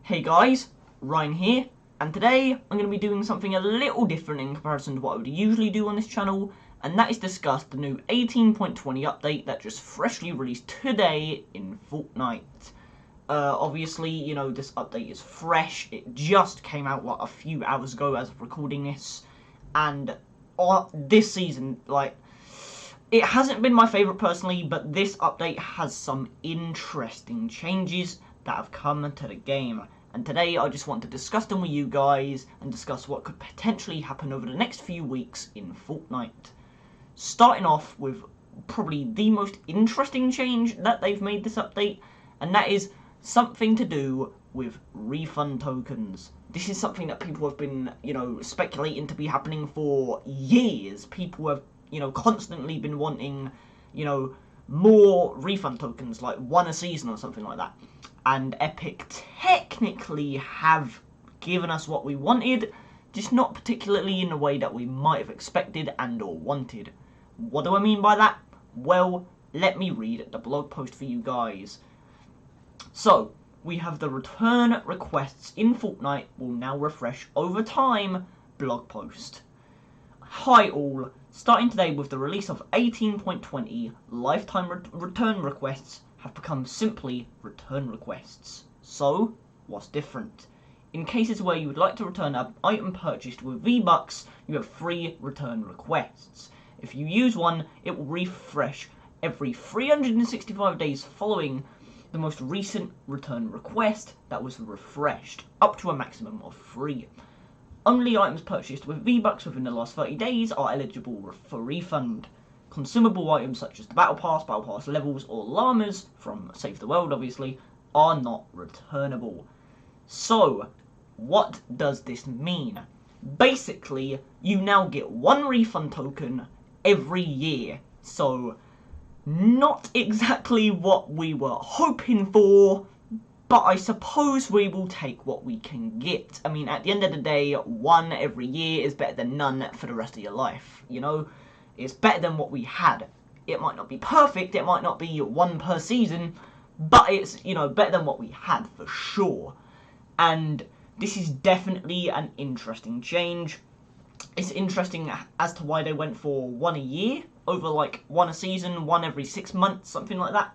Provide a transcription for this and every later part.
Hey guys, Ryan here, and today I'm going to be doing something a little different in comparison to what I would usually do on this channel, and that is discuss the new 18.20 update that just freshly released today in Fortnite. Obviously, you know, this update is fresh. It just came out, a few hours ago as of recording this, and this season, it hasn't been my favourite personally, but this update has some interesting changes that have come to the game. And today I just want to discuss them with you guys and discuss what could potentially happen over the next few weeks in Fortnite. Starting off with probably the most interesting change that they've made this update, and that is something to do with refund tokens. This is something that people have been, speculating to be happening for years. People have, constantly been wanting, more refund tokens, like one a season or something like that. And Epic technically have given us what we wanted, just not particularly in the way that we might have expected and or wanted. What do I mean by that? Well, let me read the blog post for you guys. So, we have the return requests in Fortnite will now refresh over time blog post. Hi all, starting today with the release of 18.20, lifetime return requests have become simply return requests. So, what's different? In cases where you would like to return an item purchased with V-Bucks, you have 3 return requests. If you use one, it will refresh every 365 days following the most recent return request that was refreshed, up to a maximum of 3. Only items purchased with V-Bucks within the last 30 days are eligible for refund. Consumable items such as the Battle Pass levels, or llamas from Save the World, obviously, are not returnable. So, what does this mean? Basically, you now get 1 refund token every year. So, not exactly what we were hoping for, but I suppose we will take what we can get. I mean, at the end of the day, 1 every year is better than none for the rest of your life, you know? It's better than what we had. It might not be perfect, it might not be 1 per season, but it's, better than what we had for sure. And this is definitely an interesting change. It's interesting as to why they went for 1 a year over 1 a season, 1 every 6 months, something like that.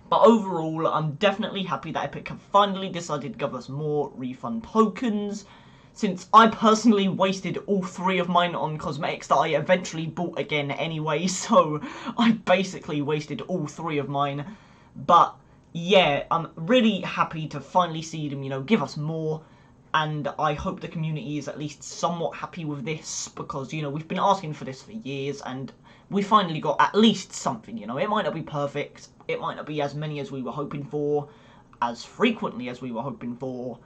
But overall, I'm definitely happy that Epic have finally decided to give us more refund tokens, since I personally wasted all 3 of mine on cosmetics that I eventually bought again anyway, so I basically wasted all 3 of mine. But yeah, I'm really happy to finally see them, give us more, and I hope the community is at least somewhat happy with this, because, we've been asking for this for years, and we finally got at least something, It might not be perfect, it might not be as many as we were hoping for, as frequently as we were hoping for,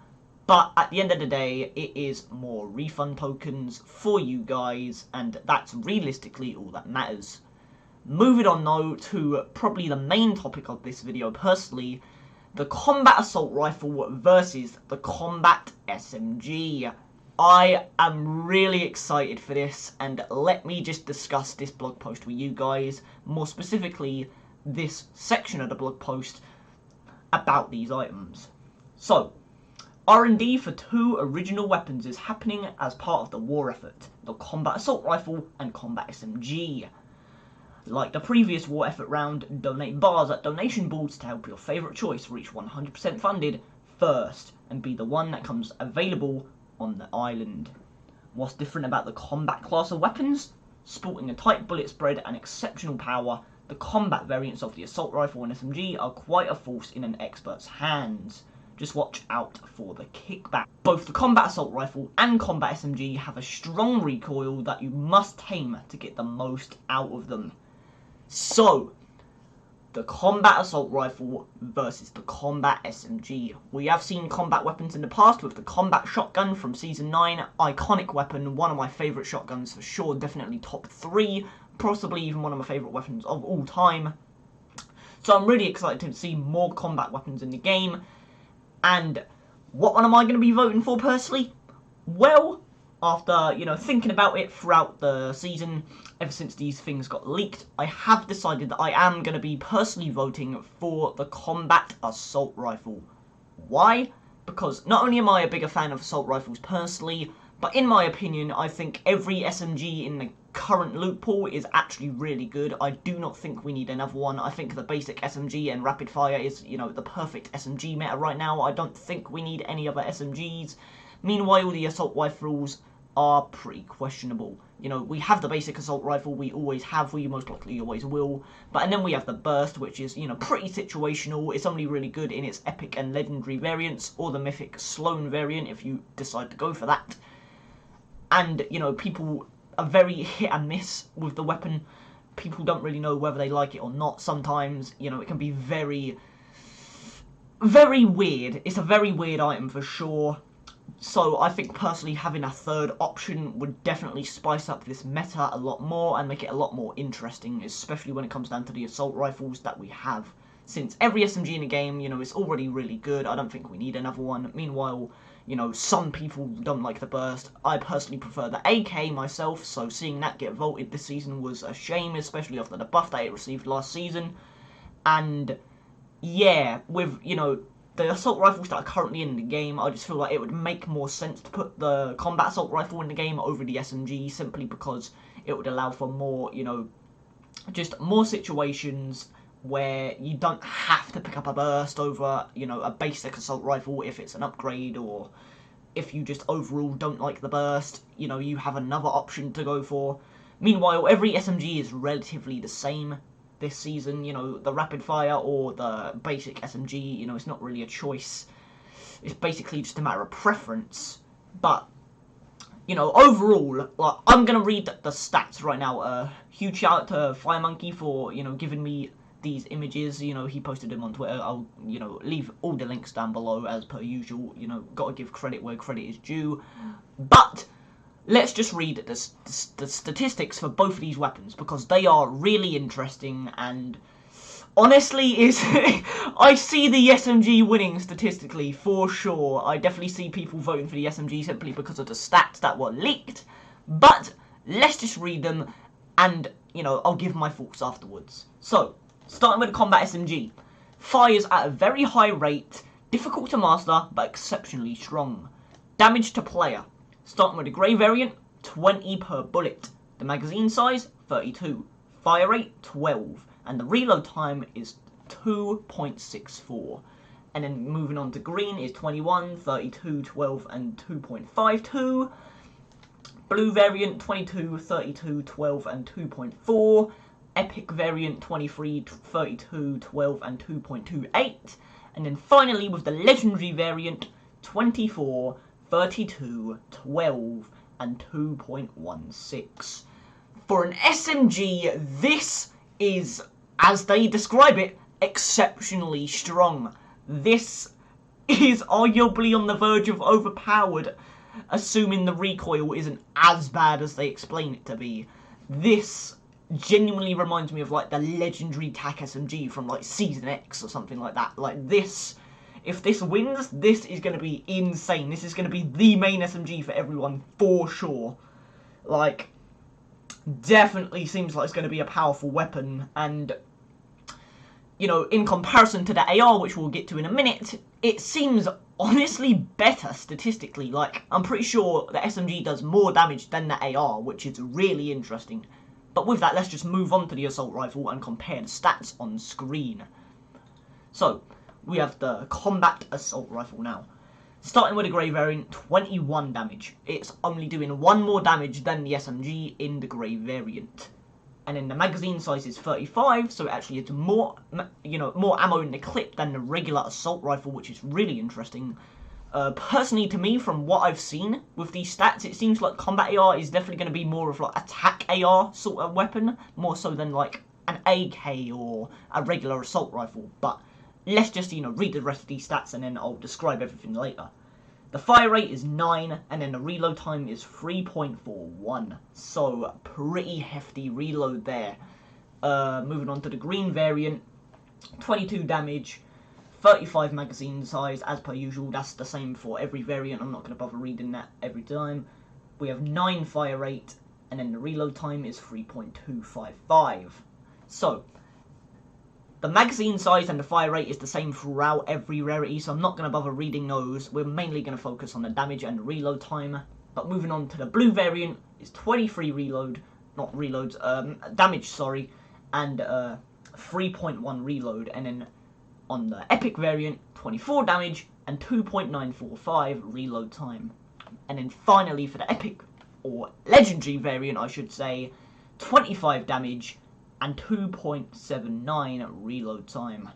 but at the end of the day, it is more refund tokens for you guys, and that's realistically all that matters. Moving on though to probably the main topic of this video personally, the Combat Assault Rifle versus the Combat SMG. I am really excited for this, and let me just discuss this blog post with you guys, more specifically this section of the blog post about these items. So, R&D for 2 original weapons is happening as part of the war effort, the Combat Assault Rifle and Combat SMG. Like the previous war effort round, donate bars at donation boards to help your favourite choice reach 100% funded first, and be the one that comes available on the island. What's different about the combat class of weapons? Sporting a tight bullet spread and exceptional power, the combat variants of the assault rifle and SMG are quite a force in an expert's hands. Just watch out for the kickback. Both the Combat Assault Rifle and Combat SMG have a strong recoil that you must tame to get the most out of them. So, the Combat Assault Rifle versus the Combat SMG. We have seen combat weapons in the past with the Combat Shotgun from Season 9. Iconic weapon, one of my favourite shotguns for sure, definitely top 3. Possibly even one of my favourite weapons of all time. So I'm really excited to see more combat weapons in the game. And what one am I going to be voting for personally? Well, after, thinking about it throughout the season, ever since these things got leaked, I have decided that I am going to be personally voting for the Combat Assault Rifle. Why? because not only am I a bigger fan of assault rifles personally, but in my opinion, I think every SMG in the current loot pool is actually really good. I do not think we need another one. I think the basic SMG and rapid fire is, you know, the perfect SMG meta right now. I don't think we need any other SMGs. Meanwhile, the assault rifles are pretty questionable. You know, we have the basic assault rifle, we always have, we most likely always will, and then we have the burst, which is, you know, pretty situational. It's only really good in its epic and legendary variants, or the mythic Sloan variant if you decide to go for that. And, you know, people are very hit and miss with the weapon. People don't really know whether they like it or not sometimes. You know, it can be very, very weird. It's a very weird item for sure. So I think personally having a third option would definitely spice up this meta a lot more and make it a lot more interesting, especially when it comes down to the assault rifles that we have. Since every SMG in the game, you know, is already really good, I don't think we need another one. Meanwhile, you know, some people don't like the burst. I personally prefer the AK myself, so seeing that get vaulted this season was a shame, especially after the buff that it received last season. And yeah, with, you know, the assault rifles that are currently in the game, I just feel like it would make more sense to put the combat assault rifle in the game over the SMG, simply because it would allow for more, you know, just more situations where you don't have to pick up a burst over, you know, a basic assault rifle if it's an upgrade, or if you just overall don't like the burst, you know, you have another option to go for. Meanwhile, every SMG is relatively the same this season. You know, the rapid fire or the basic SMG, you know, it's not really a choice. It's basically just a matter of preference. But, you know, overall, like, I'm going to read the stats right now. Huge shout out to Fire Monkey for, you know, giving me these images. You know, he posted them on Twitter. I'll, you know, leave all the links down below as per usual. You know, gotta give credit where credit is due. But let's just read the statistics for both of these weapons, because they are really interesting, and honestly, I see the SMG winning statistically for sure. I definitely see people voting for the SMG simply because of the stats that were leaked. But let's just read them, and, you know, I'll give my thoughts afterwards. So, starting with the Combat SMG. Fires at a very high rate, difficult to master, but exceptionally strong. Damage to player. Starting with the grey variant, 20 per bullet. The magazine size, 32. Fire rate, 12. And the reload time is 2.64. And then moving on to green is 21, 32, 12, and 2.52. Blue variant, 22, 32, 12, and 2.4. Epic variant, 23, 32, 12, and 2.28. And then finally with the legendary variant, 24, 32, 12, and 2.16. For an SMG, this is, as they describe it, exceptionally strong. This is arguably on the verge of overpowered, assuming the recoil isn't as bad as they explain it to be. This genuinely reminds me of, like, the legendary TAC SMG from, like, Season X or something like that. Like, this, if this wins, this is going to be insane. This is going to be the main SMG for everyone, for sure. Like, definitely seems like it's going to be a powerful weapon, and, you know, in comparison to the AR, which we'll get to in a minute, it seems honestly better statistically. Like, I'm pretty sure the SMG does more damage than the AR, which is really interesting. But with that, let's just move on to the assault rifle and compare the stats on screen. So, we have the combat assault rifle now. Starting with the grey variant, 21 damage. It's only doing 1 more damage than the SMG in the grey variant. And then the magazine size is 35, so it actually has more, you know, more ammo in the clip than the regular assault rifle, which is really interesting. Personally, to me, from what I've seen with these stats, it seems like Combat AR is definitely going to be more of like a TAC AR sort of weapon, more so than like an AK or a regular assault rifle. But let's just, you know, read the rest of these stats and then I'll describe everything later. The fire rate is 9, and then the reload time is 3.41. So, pretty hefty reload there. Moving on to the green variant, 22 damage, 35 magazine size, as per usual. That's the same for every variant. I'm not going to bother reading that every time. We have 9 fire rate, and then the reload time is 3.255. So, The magazine size and the fire rate is the same throughout every rarity, so I'm not going to bother reading those. We're mainly going to focus on the damage and the reload time. But moving on to the blue variant, is 23 damage, sorry, and 3.1 reload. And then on the epic variant, 24 damage and 2.945 reload time. And then finally for the epic, or legendary variant I should say, 25 damage and 2.79 reload time.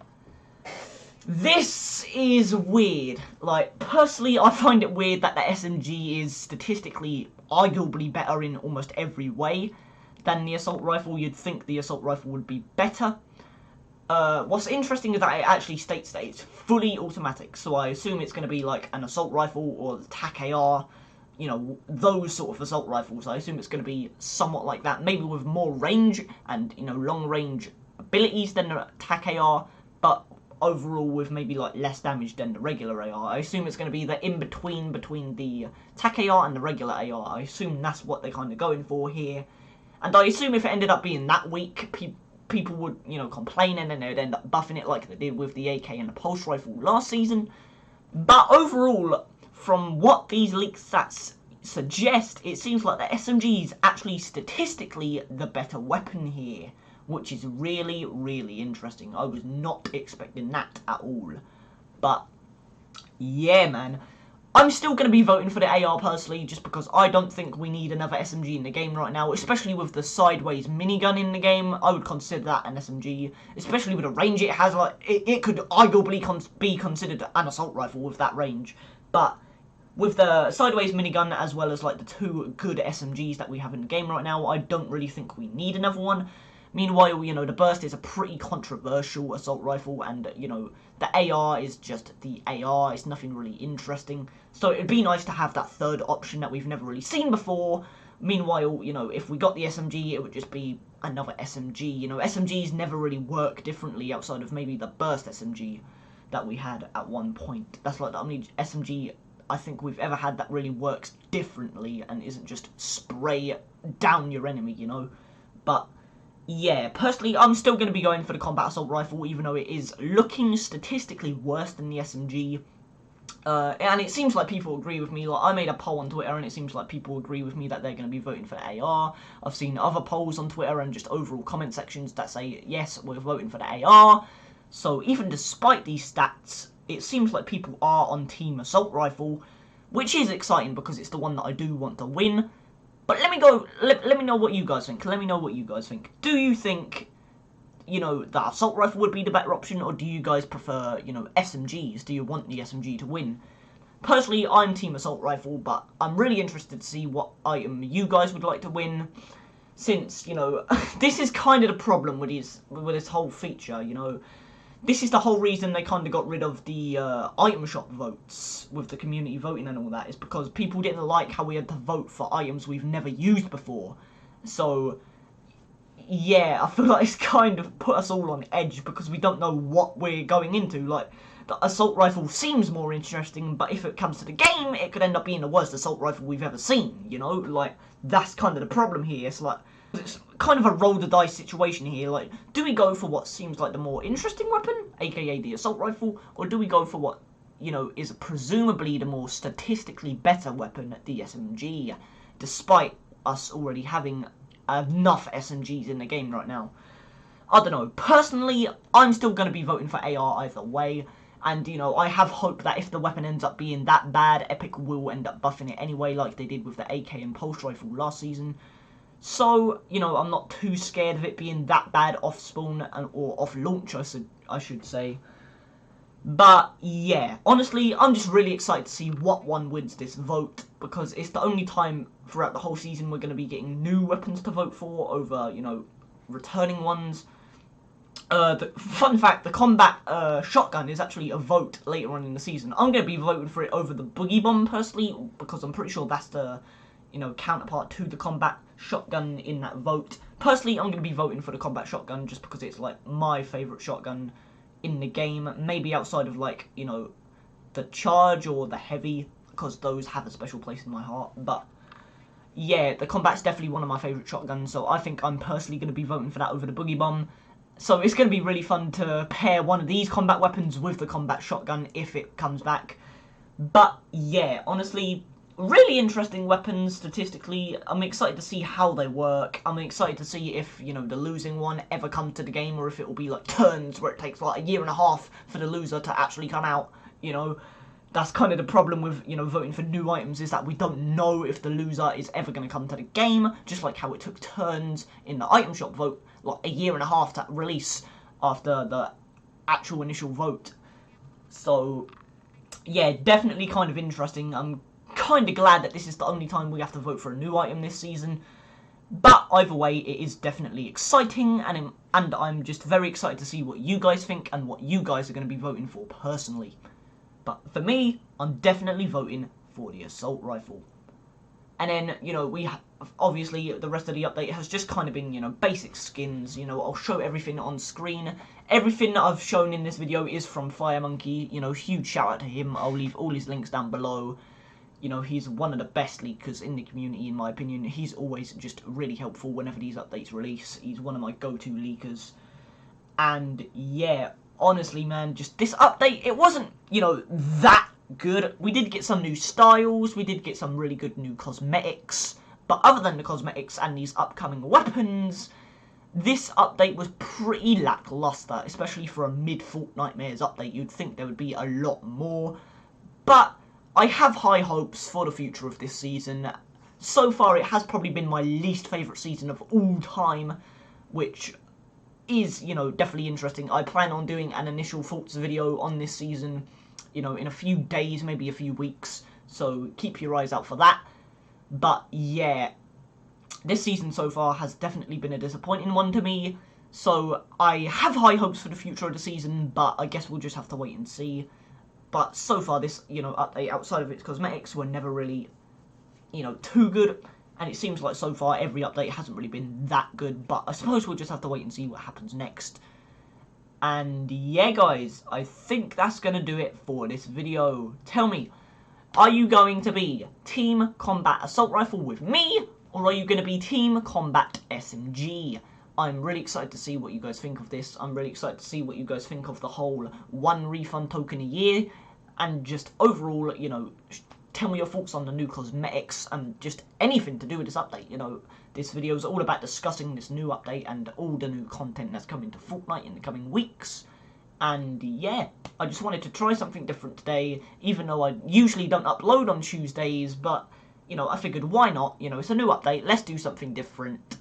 This is weird. Like, personally, I find it weird that the SMG is statistically arguably better in almost every way than the assault rifle. You'd think the assault rifle would be better. What's interesting is that it actually states that it's fully automatic, so I assume it's going to be like an assault rifle or the TAC AR, you know, those sort of assault rifles. I assume it's going to be somewhat like that, maybe with more range and, you know, long range abilities than the TAC AR, but overall with maybe like less damage than the regular AR. I assume it's going to be the in-between between the TAC AR and the regular AR. I assume that's what they're kind of going for here. And I assume if it ended up being that weak, people would, you know, complain and then they would end up buffing it like they did with the AK and the pulse rifle last season. But overall, from what these leaked stats suggest, it seems like the SMG is actually statistically the better weapon here, which is really, really interesting. I was not expecting that at all. But yeah, man, I'm still going to be voting for the AR personally, just because I don't think we need another SMG in the game right now, especially with the sideways minigun in the game. I would consider that an SMG, especially with the range it has. Like, it could arguably be considered an assault rifle with that range. But with the sideways minigun, as well as like the two good SMGs that we have in the game right now, I don't really think we need another one. Meanwhile, you know, the burst is a pretty controversial assault rifle, and, you know, the AR is just the AR, it's nothing really interesting. So it'd be nice to have that third option that we've never really seen before. Meanwhile, you know, if we got the SMG, it would just be another SMG. You know, SMGs never really work differently outside of maybe the burst SMG that we had at one point. That's like the only SMG I think we've ever had that really works differently and isn't just spray down your enemy, you know. But yeah, personally, I'm still going to be going for the combat assault rifle, even though it is looking statistically worse than the SMG. And it seems like people agree with me. Like, I made a poll on Twitter, and it seems like people agree with me that they're going to be voting for the AR. I've seen other polls on Twitter and just overall comment sections that say, yes, we're voting for the AR. So even despite these stats, it seems like people are on Team Assault Rifle, which is exciting because it's the one that I do want to win. But let me know what you guys think. Let me know what you guys think. Do you think, you know, the assault rifle would be the better option, or do you guys prefer, you know, SMGs? Do you want the SMG to win? Personally, I'm Team Assault Rifle, but I'm really interested to see what item you guys would like to win, since, you know, this is kind of the problem with this whole feature, you know. This is the whole reason they kind of got rid of the item shop votes with the community voting and all that, is because people didn't like how we had to vote for items we've never used before. So yeah, I feel like it's kind of put us all on edge because we don't know what we're going into. Like, the assault rifle seems more interesting, but if it comes to the game, it could end up being the worst assault rifle we've ever seen, you know? Like, that's kind of the problem here. It's like, it's kind of a roll the dice situation here. Like, do we go for what seems like the more interesting weapon, aka the assault rifle, or do we go for what, you know, is presumably the more statistically better weapon, the SMG, despite us already having enough SMGs in the game right now? I don't know. Personally, I'm still going to be voting for AR either way. And, you know, I have hope that if the weapon ends up being that bad, Epic will end up buffing it anyway, like they did with the AK and pulse rifle last season. So, you know, I'm not too scared of it being that bad off spawn, or off launch, I should say. But yeah, honestly, I'm just really excited to see what one wins this vote, because it's the only time throughout the whole season we're going to be getting new weapons to vote for over, you know, returning ones. The fun fact, the combat shotgun is actually a vote later on in the season. I'm going to be voting for it over the boogie bomb personally, because I'm pretty sure that's the, you know, counterpart to the combat shotgun in that vote. Personally, I'm going to be voting for the combat shotgun just because it's like my favourite shotgun in the game. Maybe outside of, like, you know, the charge or the heavy, because those have a special place in my heart. But yeah, the combat's definitely one of my favourite shotguns, so I think I'm personally going to be voting for that over the boogie bomb. So it's going to be really fun to pair one of these combat weapons with the combat shotgun if it comes back. But yeah, honestly, really interesting weapons statistically. I'm excited to see how they work. I'm excited to see if, you know, the losing one ever comes to the game, or if it will be like turns where it takes like a year and a half for the loser to actually come out, you know. That's kind of the problem with, you know, voting for new items, is that we don't know if the loser is ever going to come to the game, just like how it took turns in the item shop vote, like a year and a half to release after the actual initial vote. So yeah, definitely kind of interesting. I'm kind of glad that this is the only time we have to vote for a new item this season. But either way, it is definitely exciting, and I'm just very excited to see what you guys think and what you guys are going to be voting for personally. But for me, I'm definitely voting for the assault rifle. And then, you know, obviously the rest of the update has just kind of been, you know, basic skins. You know, I'll show everything on screen. Everything that I've shown in this video is from FireMonkey. You know, huge shout out to him. I'll leave all his links down below. You know, he's one of the best leakers in the community, in my opinion. He's always just really helpful whenever these updates release. He's one of my go-to leakers. And yeah, honestly, man, just this update, it wasn't, you know, that good. We did get some new styles, we did get some really good new cosmetics, but other than the cosmetics and these upcoming weapons, this update was pretty lackluster, especially for a mid-Fortnitemares update. You'd think there would be a lot more, but I have high hopes for the future of this season. So far, it has probably been my least favourite season of all time, which is, you know, definitely interesting. I plan on doing an initial thoughts video on this season, you know, in a few days, maybe a few weeks, so keep your eyes out for that. But yeah, this season so far has definitely been a disappointing one to me, so I have high hopes for the future of the season, but I guess we'll just have to wait and see. But so far, this, you know, update, outside of its cosmetics, were never really, you know, too good. And it seems like so far every update hasn't really been that good, but I suppose we'll just have to wait and see what happens next. And yeah, guys, I think that's going to do it for this video. Tell me, are you going to be Team Combat Assault Rifle with me, or are you going to be Team Combat SMG? I'm really excited to see what you guys think of this. I'm really excited to see what you guys think of the whole one refund token a year, and just overall, you know, tell me your thoughts on the new cosmetics and just anything to do with this update. You know, this video is all about discussing this new update and all the new content that's coming to Fortnite in the coming weeks. And yeah, I just wanted to try something different today, even though I usually don't upload on Tuesdays, but, you know, I figured why not? You know, it's a new update, let's do something different,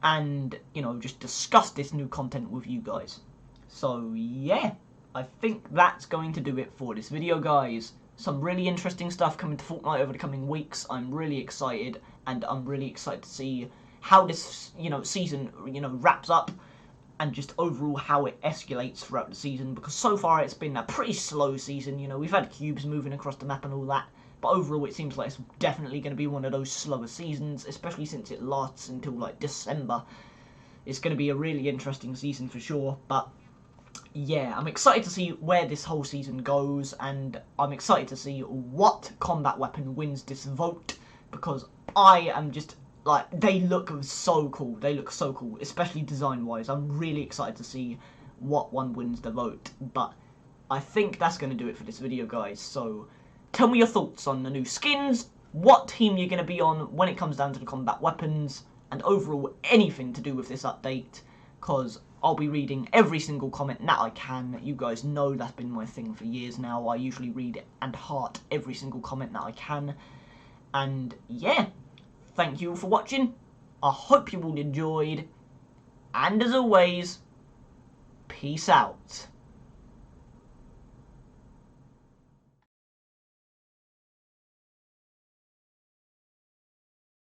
and, you know, just discuss this new content with you guys. So yeah, I think that's going to do it for this video, guys. Some really interesting stuff coming to Fortnite over the coming weeks. I'm really excited, and I'm really excited to see how this, you know, season, you know, wraps up, and just overall how it escalates throughout the season, because so far it's been a pretty slow season. You know, we've had cubes moving across the map and all that, but overall it seems like it's definitely going to be one of those slower seasons, especially since it lasts until like December. It's going to be a really interesting season for sure, but yeah, I'm excited to see where this whole season goes, and I'm excited to see what combat weapon wins this vote, because I am just, like, they look so cool. They look so cool, especially design-wise. I'm really excited to see what one wins the vote, but I think that's going to do it for this video, guys. So tell me your thoughts on the new skins, what team you're going to be on when it comes down to the combat weapons, and overall anything to do with this update, because I'll be reading every single comment that I can. You guys know that's been my thing for years now. I usually read and heart every single comment that I can. And yeah, thank you for watching. I hope you all enjoyed. And as always, peace out.